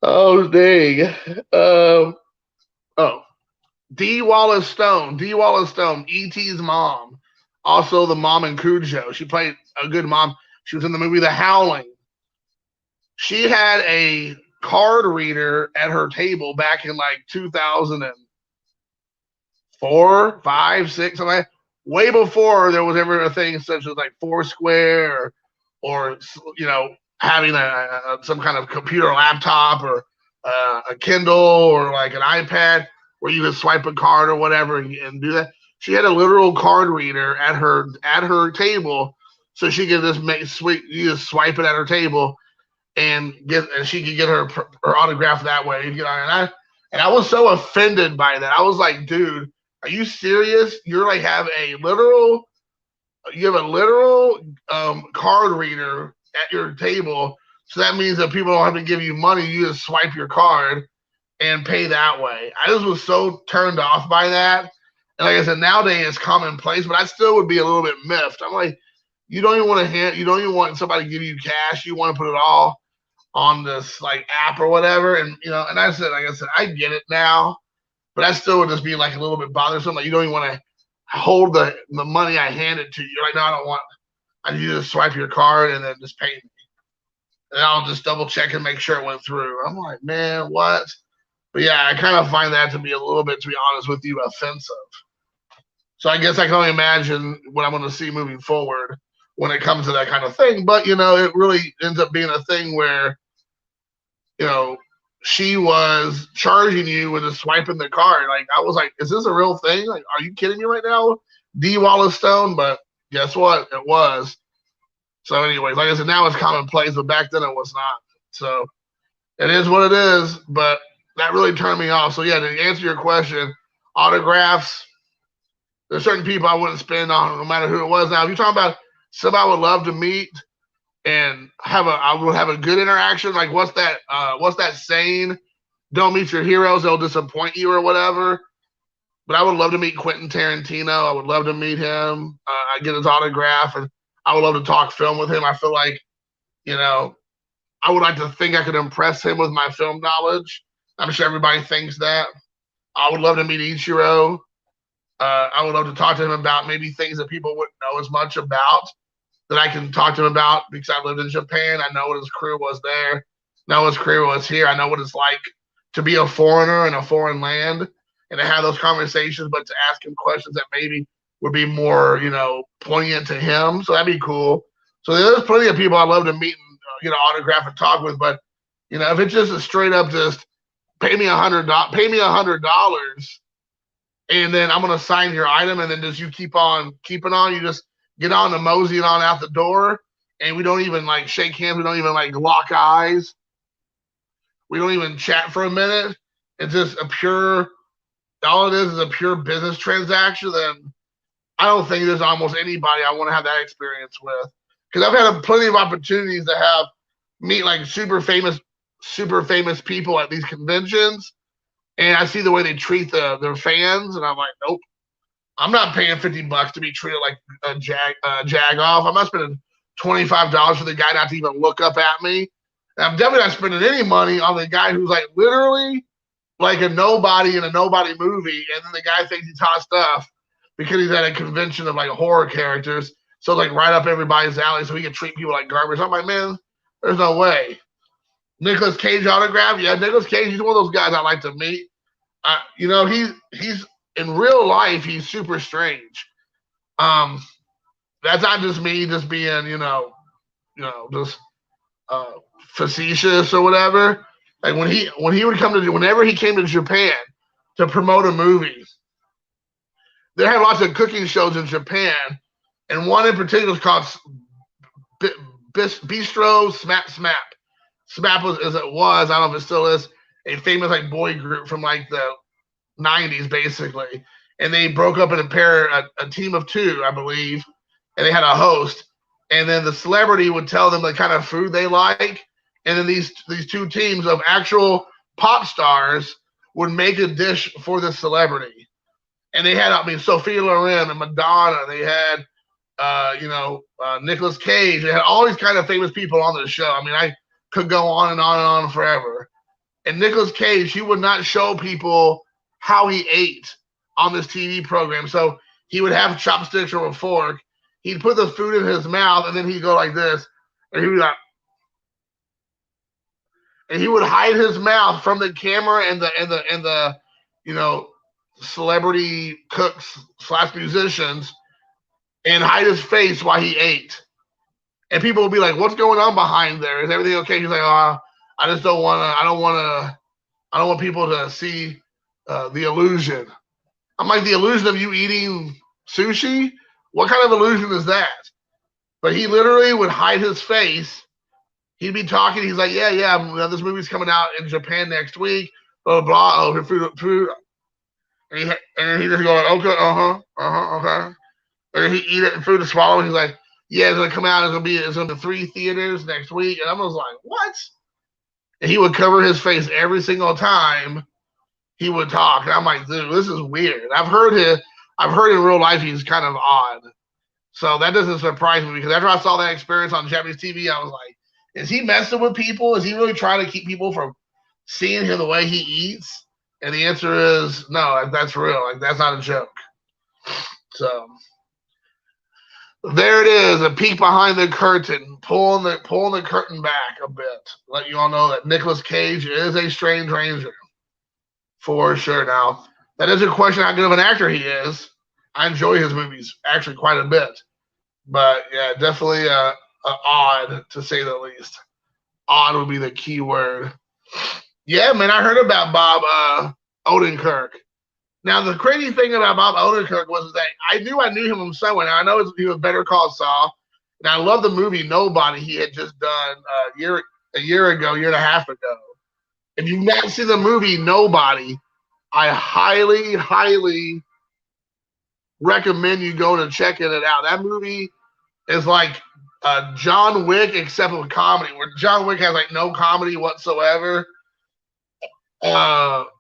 Oh dang. Oh, Dee Wallace Stone. Dee Wallace Stone, E.T.'s mom. Also the mom in Cujo. She played a good mom. She was in the movie The Howling. She had a card reader at her table back in like 2004, 5, 6, something like that. Way before there was ever a thing such as like Foursquare or having some kind of computer laptop or a Kindle or like an iPad where you could swipe a card or whatever and do that. She had a literal card reader at her table, so she could just you just swipe it at her table and she could get her autograph that way. And I was so offended by that. I was like, dude, are you serious? You have a literal card reader at your table, so that means that people don't have to give you money. You just swipe your card and pay that way. I just was so turned off by that. And like I said, nowadays it's commonplace, but I still would be a little bit miffed. I'm like, you don't even want somebody to give you cash. You want to put it all on this like app or whatever. And and like I said, I get it now, but I still would just be like a little bit bothersome. Like you don't even want to hold the money I handed to you. You're like, no, I don't want. I need you to swipe your card and then just pay me. And I'll just double check and make sure it went through. I'm like, man, what? But yeah, I kind of find that to be a little bit, to be honest with you, offensive. So I guess I can only imagine what I'm going to see moving forward when it comes to that kind of thing. But it really ends up being a thing where, she was charging you with just swiping the card. Like I was like, is this a real thing? Like, are you kidding me right now, Dee Wallace Stone? But guess what? It was. So, anyways, like I said, now it's commonplace, but back then it was not. So it is what it is. But that really turned me off. So yeah, to answer your question, autographs. There's certain people I wouldn't spend on, no matter who it was. Now, if you're talking about somebody I would love to meet and I would have a good interaction. Like what's that saying? Don't meet your heroes; they'll disappoint you, or whatever. But I would love to meet Quentin Tarantino. I would love to meet him. I get his autograph, and I would love to talk film with him. I feel like, I would like to think I could impress him with my film knowledge. I'm sure everybody thinks that. I would love to meet Ichiro. I would love to talk to him about maybe things that people wouldn't know as much about that I can talk to him about because I lived in Japan. I know what his career was there. I know what his career was here. I know what it's like to be a foreigner in a foreign land and to have those conversations, but to ask him questions that maybe would be more, poignant to him. So that'd be cool. So there's plenty of people I'd love to meet and autograph and talk with. But if it's just a straight up just pay me $100, and then I'm gonna sign your item, and then just you keep on keeping on. You just get on the moseying on out the door, and we don't even like shake hands. We don't even like lock eyes. We don't even chat for a minute. It's just all it is a pure business transaction. Then I don't think there's almost anybody I want to have that experience with, because I've had plenty of opportunities to meet like super famous people at these conventions, and I see the way they treat their fans, and I'm like, nope. I'm not paying $50 to be treated like a jag off. I'm not spending $25 for the guy not to even look up at me. And I'm definitely not spending any money on the guy who's like literally like a nobody in a nobody movie, and then the guy thinks he's hot stuff because he's at a convention of like horror characters. So like right up everybody's alley, so he can treat people like garbage. I'm like, man, there's no way. Nicolas Cage autograph, yeah, Nicolas Cage. He's one of those guys I like to meet. He's in real life, he's super strange. That's not just me just being, just facetious or whatever. Like when he would come to whenever he came to Japan to promote a movie, they had lots of cooking shows in Japan, and one in particular was called Bistro Smap Smap. Smap was as it was, I don't know if it still is, a famous like boy group from like the 90s basically. And they broke up in a team of two, I believe, and they had a host. And then the celebrity would tell them the kind of food they like, and then these two teams of actual pop stars would make a dish for the celebrity. And they had, Sophia Loren and Madonna. They had, Nicolas Cage. They had all these kind of famous people on the show. I mean, I could go on and on and on forever. And Nicolas Cage, he would not show people how he ate on this TV program. So he would have chopsticks or a fork. He'd put the food in his mouth, and then he'd go like this, and he'd be like, and he would hide his mouth from the camera and the celebrity cooks / musicians, and hide his face while he ate. And people would be like, "What's going on behind there? Is everything okay?" He's like, "Oh, I just don't want to. I don't want people to see the illusion." I'm like, "The illusion of you eating sushi? What kind of illusion is that?" But he literally would hide his face. He'd be talking. He's like, "Yeah, this movie's coming out in Japan next week. Blah blah blah. Oh, food." And he just go, "Okay, okay." And he eat it and food to swallow. And he's like, "Yeah, it's gonna come out. It's gonna be 3 theaters next week." And I was like, "What?" And he would cover his face every single time he would talk. And I'm like, "Dude, this is weird." I've heard in real life he's kind of odd. So that doesn't surprise me, because after I saw that experience on Japanese TV, I was like, is he messing with people? Is he really trying to keep people from seeing him the way he eats? And the answer is no, that's real. Like, that's not a joke. So there it is, a peek behind the curtain, pulling the curtain back a bit. Let you all know that Nicolas Cage is a strange ranger. For sure. Now, that is a question how good of an actor he is. I enjoy his movies actually quite a bit. But yeah, definitely odd, to say the least. Odd would be the key word. Yeah, man, I heard about Bob Odenkirk. Now, the crazy thing about Bob Odenkirk was that I knew him from somewhere. Now, I know he was Better Call Saul, and I love the movie Nobody he had just done a year and a half ago. If you've not seen the movie Nobody, I highly, highly recommend you go to checking it out. That movie is like John Wick except with comedy, where John Wick has like no comedy whatsoever.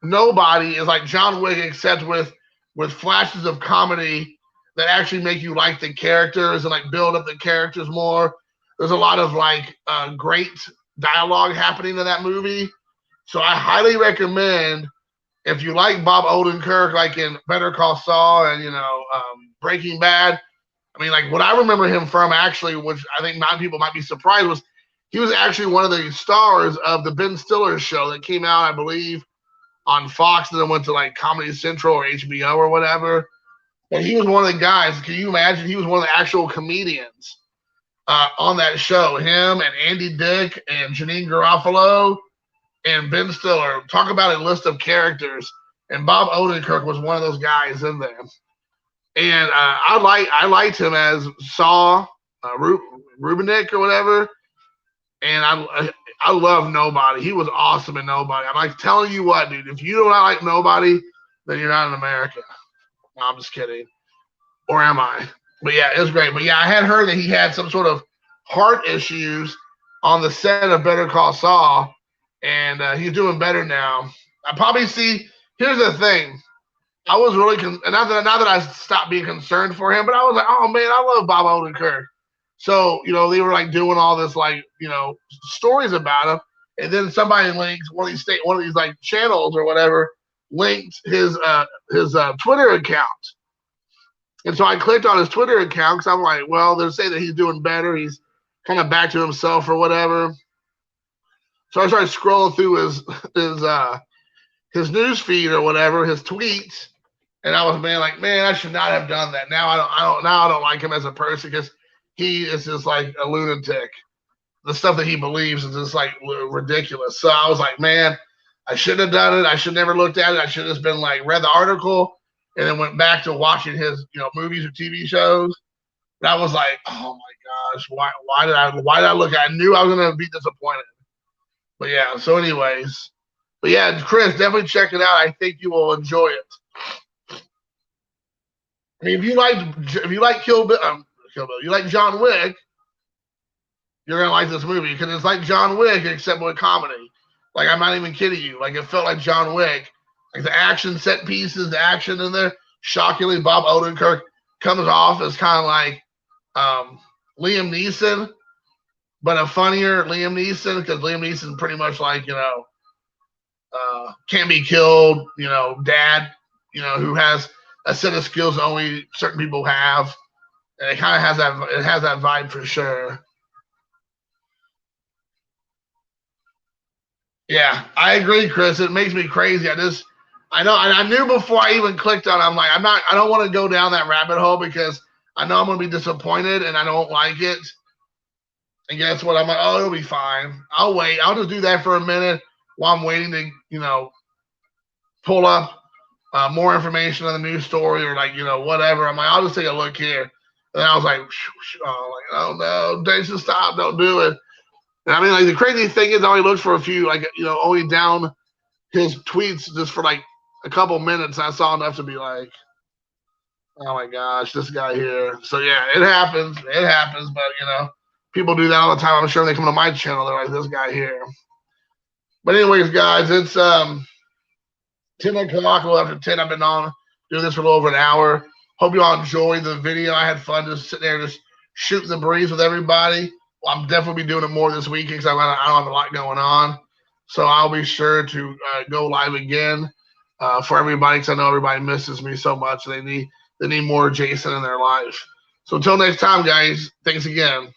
Nobody is like John Wick except with flashes of comedy that actually make you like the characters and like build up the characters more. There's a lot of like great dialogue happening in that movie. So I highly recommend, if you like Bob Odenkirk, like in Better Call Saul and Breaking Bad. I mean, like what I remember him from actually, which I think not people might be surprised, was he was actually one of the stars of the Ben Stiller show that came out, I believe, on Fox, and then went to like Comedy Central or HBO or whatever. But he was one of the guys. Can you imagine? He was one of the actual comedians on that show. Him and Andy Dick and Janine Garofalo and Ben Stiller. Talk about a list of characters. And Bob Odenkirk was one of those guys in there. And I liked him as Saul Rubinek or whatever. And I love Nobody. He was awesome in Nobody. I'm like telling you what, dude. If you do not like Nobody, then you're not in America. No, I'm just kidding. Or am I? But yeah, it was great. But yeah, I had heard that he had some sort of heart issues on the set of Better Call Saul, and he's doing better now. I probably see. Here's the thing. I was really not that I stopped being concerned for him, but I was like, oh man, I love Bob Odenkirk. So they were like doing all this like stories about him, and then somebody links one of these like channels or whatever linked his Twitter account, and so I clicked on his Twitter account because I'm like, well, they're saying that he's doing better, he's kind of back to himself or whatever. So I started scrolling through his news feed or whatever, his tweets, and I was man, I should not have done that. Now I don't like him as a person because he is just like a lunatic. the stuff that he believes is just like ridiculous. So I was like, man, I shouldn't have done it. I should never looked at it. I should have just been like read the article and then went back to watching his movies or TV shows. But I was like, oh my gosh, why did I look at it? I knew I was gonna be disappointed. But yeah, so anyways. But yeah, Chris, definitely check it out. I think you will enjoy it. I mean, if you like Kill Bill, you like John Wick, you're gonna like this movie because it's like John Wick except with comedy. Like I'm not even kidding you. Like it felt like John Wick. Like the action set pieces, the action in there. Shockingly, Bob Odenkirk comes off as kind of like Liam Neeson, but a funnier Liam Neeson because Liam Neeson pretty much like can't be killed. Dad. Who has a set of skills only certain people have, and it kind of has that. It has that vibe for sure. Yeah, I agree, Chris. It makes me crazy. I know, and I knew before I even clicked on it, I'm like, I don't want to go down that rabbit hole because I know I'm going to be disappointed and I don't like it. And guess what? I'm like, oh, it'll be fine. I'll wait. I'll just do that for a minute while I'm waiting to, pull up more information on the news story or whatever. I'm like, I'll just take a look here. And I was like, oh no, Jason, stop, don't do it. And I mean, like the crazy thing is, I only looked for a few, only down his tweets just for like a couple minutes. I saw enough to be like, oh my gosh, this guy here. So yeah, it happens. It happens, but people do that all the time. I'm sure they come to my channel, they're like, this guy here. But anyways, guys, it's 10 o'clock, a little after 10. I've been on doing this for a little over an hour. Hope you all enjoyed the video. I had fun just sitting there, just shooting the breeze with everybody. Well, I'm definitely be doing it more this weekend because I don't have a lot going on. So I'll be sure to go live again for everybody because I know everybody misses me so much. They need more Jason in their life. So until next time, guys, thanks again.